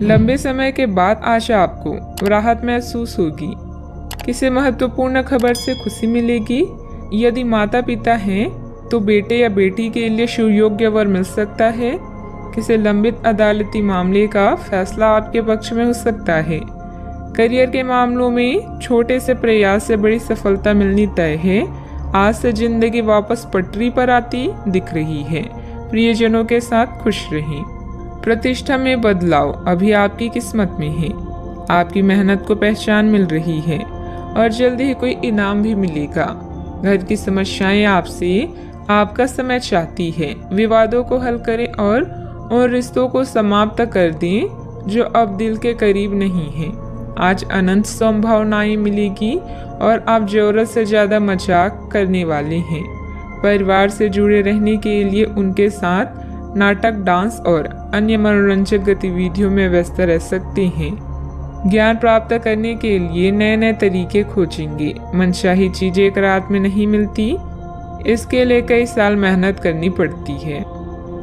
लंबे समय के बाद आज आपको राहत महसूस होगी। किसी महत्वपूर्ण खबर से खुशी मिलेगी। यदि माता पिता हैं तो बेटे या बेटी के लिए सुयोग्य वर मिल सकता है। किसी लंबित अदालती मामले का फैसला आपके पक्ष में हो सकता है। करियर के मामलों में छोटे से प्रयास से बड़ी सफलता मिलनी तय है। आज से जिंदगी वापस पटरी पर आती दिख रही है। प्रियजनों के साथ खुश रहें। प्रतिष्ठा में बदलाव अभी आपकी किस्मत में है। आपकी मेहनत को पहचान मिल रही है और जल्दी ही कोई इनाम भी मिलेगा। घर की समस्याएं आपसे आपका समय चाहती है। विवादों को हल करें और उन रिश्तों को समाप्त कर दें जो अब दिल के करीब नहीं है। आज अनंत संभावनाएं मिलेगी और आप जरूरत से ज्यादा मजाक करने वाले हैं। परिवार से जुड़े रहने के लिए उनके साथ नाटक, डांस और अन्य मनोरंजक गतिविधियों में व्यस्त रह सकते हैं। ज्ञान प्राप्त करने के लिए नए नए तरीके खोजेंगे। मनचाही चीजें एक रात में नहीं मिलती, इसके लिए कई साल मेहनत करनी पड़ती है।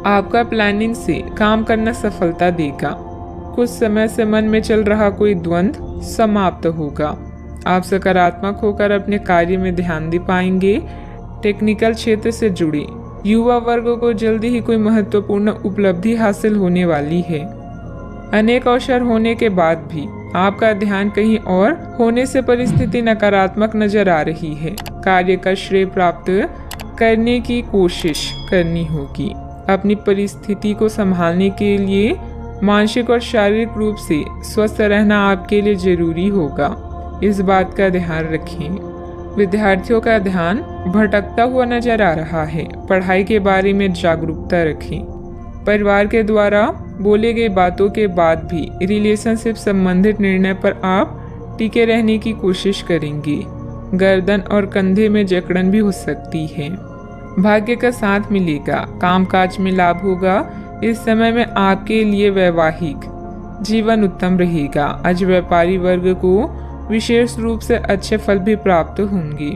आपका प्लानिंग से काम करना सफलता देगा। कुछ समय से मन में चल रहा कोई द्वंद्व समाप्त होगा। आप सकारात्मक होकर अपने कार्य में ध्यान दे पाएंगे। टेक्निकल क्षेत्र से जुड़े युवा वर्ग को जल्दी ही कोई महत्वपूर्ण उपलब्धि हासिल होने वाली है। अनेक अवसर होने के बाद भी आपका ध्यान कहीं और होने से परिस्थिति नकारात्मक नजर आ रही है। कार्य का श्रेय प्राप्त करने की कोशिश करनी होगी। अपनी परिस्थिति को संभालने के लिए मानसिक और शारीरिक रूप से स्वस्थ रहना आपके लिए जरूरी होगा। इस बात का ध्यान रखें। विद्यार्थियों का ध्यान भटकता हुआ नजर आ रहा है। पढ़ाई के बारे में जागरूकता रखें। परिवार के द्वारा बोले गई बातों के बाद भी रिलेशनशिप संबंधित निर्णय पर आप टिके रहने की कोशिश करेंगे। गर्दन और कंधे में जकड़न भी हो सकती है। भाग्य का साथ मिलेगा। कामकाज में लाभ होगा। इस समय में आपके लिए वैवाहिक जीवन उत्तम रहेगा। आज व्यापारी वर्ग को विशेष रूप से अच्छे फल भी प्राप्त होंगे।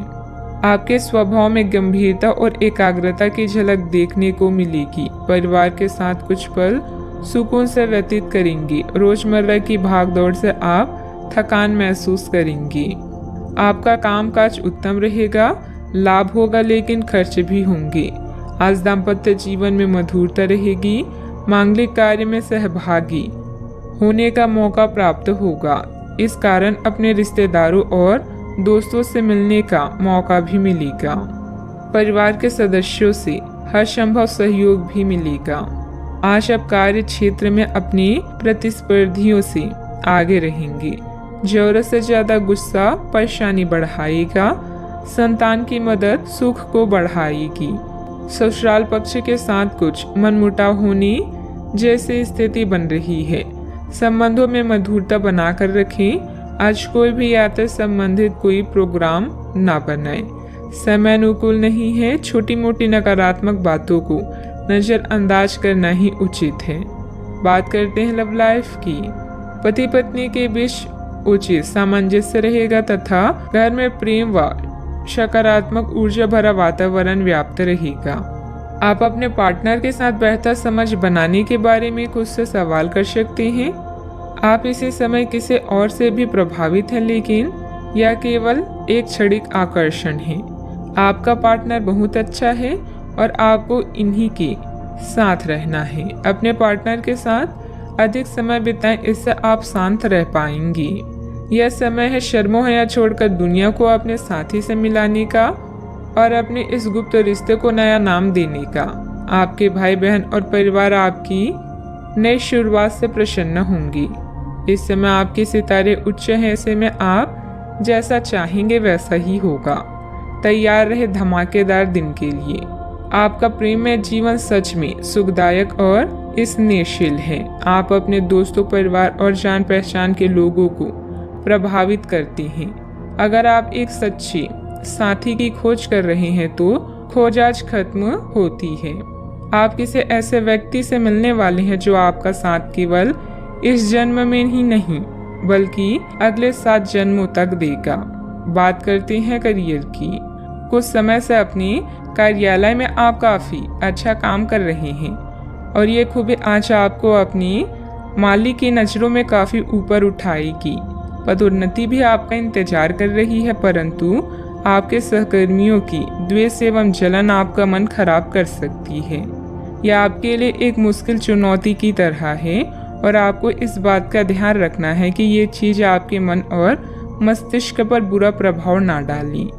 आपके स्वभाव में गंभीरता और एकाग्रता की झलक देखने को मिलेगी। परिवार के साथ कुछ पल सुकून से व्यतीत करेंगे। रोजमर्रा की भागदौड़ से आप थकान महसूस करेंगे। आपका कामकाज उत्तम रहेगा। लाभ होगा लेकिन खर्च भी होंगे। आज दाम्पत्य जीवन में मधुरता रहेगी। मांगलिक कार्य में सहभागी होने का मौका प्राप्त होगा। इस कारण अपने रिश्तेदारों और दोस्तों से मिलने का मौका भी मिलेगा। परिवार के सदस्यों से हर संभव सहयोग भी मिलेगा। आज आप कार्य क्षेत्र में अपने प्रतिस्पर्धियों से आगे रहेंगे। जरूरत से ज्यादा गुस्सा परेशानी बढ़ाएगा। संतान की मदद सुख को बढ़ाएगी। ससुराल पक्ष के साथ कुछ मनमुटाव होने जैसी स्थिति बन रही है। संबंधों में मधुरता बनाकर रखें। आज कोई भी यात्रा संबंधित कोई प्रोग्राम ना बनाए। समय अनुकूल नहीं है। छोटी मोटी नकारात्मक बातों को नजरअंदाज करना ही उचित है। बात करते हैं लव लाइफ की। पति पत्नी के बीच उचित सामंजस्य रहेगा तथा घर में प्रेम व सकारात्मक ऊर्जा भरा वातावरण व्याप्त रहेगा। आप अपने पार्टनर के साथ बेहतर समझ बनाने के बारे में खुद से सवाल कर सकते हैं। आप इसी समय किसी और से भी प्रभावित हैं, लेकिन यह केवल एक क्षणिक आकर्षण है। आपका पार्टनर बहुत अच्छा है और आपको इन्हीं के साथ रहना है। अपने पार्टनर के साथ अधिक समय बिताएं, इससे आप शांत रह पाएंगे। यह समय है शर्मोहया छोड़कर दुनिया को अपने साथी से मिलाने का और अपने इस गुप्त रिश्ते को नया नाम देने का। आपके भाई बहन और परिवार आपकी नई शुरुआत से प्रसन्न होंगी। इस समय आपके सितारे उच्च हैं, ऐसे में आप जैसा चाहेंगे वैसा ही होगा। तैयार रहे धमाकेदार दिन के लिए। आपका प्रेममय जीवन सच में सुखदायक और स्नेहशील है। आप अपने दोस्तों, परिवार और जान पहचान के लोगों को प्रभावित करते हैं। अगर आप एक सच्चे साथी की खोज कर रहे हैं तो खोज आज खत्म होती है। आप किसी ऐसे व्यक्ति से मिलने वाले हैं जो आपका साथ केवल इस जन्म में ही नहीं बल्कि अगले 7 जन्मों तक देगा। बात करते हैं करियर की। कुछ समय से अपने कार्यालय में आप काफी अच्छा काम कर रहे हैं और ये खूबी आज आपको अपनी मालिक की नज़रों में काफ़ी ऊपर उठाएगी। पदोन्नति भी आपका इंतजार कर रही है, परंतु आपके सहकर्मियों की द्वेष एवं जलन आपका मन खराब कर सकती है। यह आपके लिए एक मुश्किल चुनौती की तरह है और आपको इस बात का ध्यान रखना है कि ये चीज़ आपके मन और मस्तिष्क पर बुरा प्रभाव ना डालें।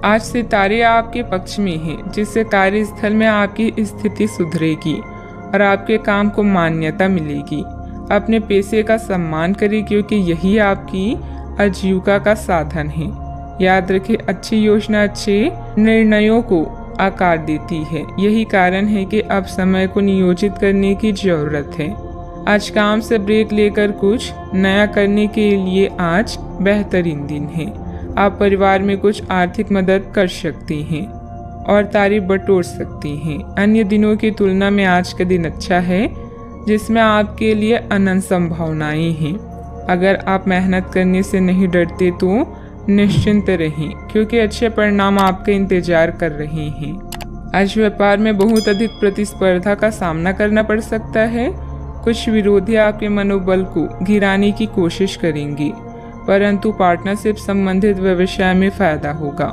आज सितारे आपके पक्ष में हैं, जिससे कार्यस्थल में आपकी स्थिति सुधरेगी और आपके काम को मान्यता मिलेगी। अपने पेशे का सम्मान करें, क्योंकि यही आपकी आजीविका का साधन है। याद रखें, अच्छी योजना अच्छे निर्णयों को आकार देती है। यही कारण है कि अब समय को नियोजित करने की जरूरत है। आज काम से ब्रेक लेकर कुछ नया करने के लिए आज बेहतरीन दिन है। आप परिवार में कुछ आर्थिक मदद कर सकती हैं और तारीफ बटोर सकती हैं। अन्य दिनों की तुलना में आज का दिन अच्छा है, जिसमें आपके लिए अनंत संभावनाएं हैं। अगर आप मेहनत करने से नहीं डरते तो निश्चिंत रहें, क्योंकि अच्छे परिणाम आपका इंतजार कर रहे हैं। आज व्यापार में बहुत अधिक प्रतिस्पर्धा का सामना करना पड़ सकता है। कुछ विरोधी आपके मनोबल को गिराने की कोशिश करेंगे, परंतु पार्टनरशिप संबंधित व्यवसाय में फायदा होगा।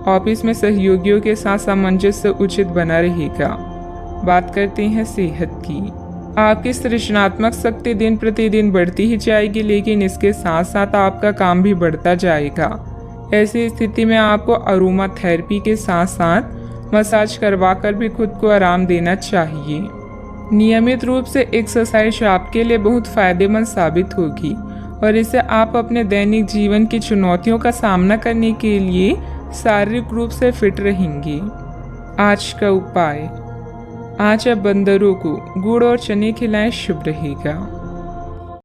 ऑफिस में सहयोगियों के साथ सामंजस्य उचित बना रहेगा। बात करते हैं सेहत की। आपकी सृजनात्मक शक्ति दिन प्रतिदिन बढ़ती ही जाएगी, लेकिन इसके साथ साथ आपका काम भी बढ़ता जाएगा। ऐसी स्थिति में आपको अरोमा थेरेपी के साथ साथ मसाज करवाकर भी खुद को आराम देना चाहिए। नियमित रूप से एक्सरसाइज आपके लिए बहुत फायदेमंद साबित होगी और इससे आप अपने दैनिक जीवन की चुनौतियों का सामना करने के लिए शारीरिक रूप से फिट रहेंगे। आज का उपाय, आज आप बंदरों को गुड़ और चने खिलाएं, शुभ रहेगा।